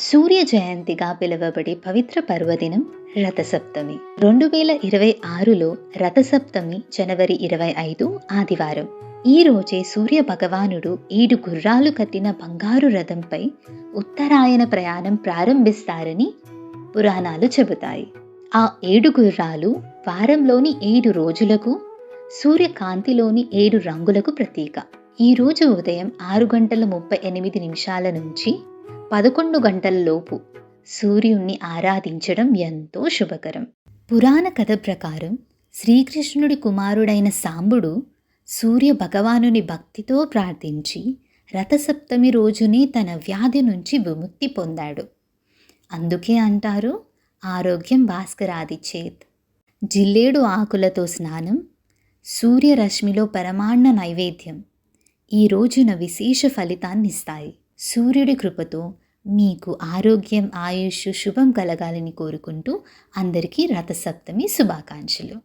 సూర్య జయంతిగా పిలువబడే పవిత్ర పర్వదినం రథసప్తమి. 2026లో రథసప్తమి జనవరి 25 ఆదివారం. ఈ రోజే సూర్య భగవానుడు 7 గుర్రాలు కట్టిన బంగారు రథంపై ఉత్తరాయణ ప్రయాణం ప్రారంభిస్తారని పురాణాలు చెబుతాయి. ఆ 7 గుర్రాలు వారంలోని 7 రోజులకు, సూర్యకాంతిలోని 7 రంగులకు ప్రతీక. ఈ రోజు ఉదయం 6:38 నుంచి 11 గంటలలోపు సూర్యుణ్ణి ఆరాధించడం ఎంతో శుభకరం. పురాణ కథ ప్రకారం శ్రీకృష్ణుడి కుమారుడైన సాంబుడు సూర్య భగవానుని భక్తితో ప్రార్థించి రథసప్తమి రోజునే తన వ్యాధి నుంచి విముక్తి పొందాడు. అందుకే అంటారు, ఆరోగ్యం భాస్కరాదిచ్చేత్. జిల్లేడు ఆకులతో స్నానం, సూర్యరశ్మిలో పరమాన్న నైవేద్యం ఈ రోజున విశేష ఫలితాన్నిస్తాయి. సూర్యుడి కృపతో మీకు ఆరోగ్యం, ఆయుష్, శుభం కలగాలని కోరుకుంటూ అందరికీ రథసప్తమి శుభాకాంక్షలు.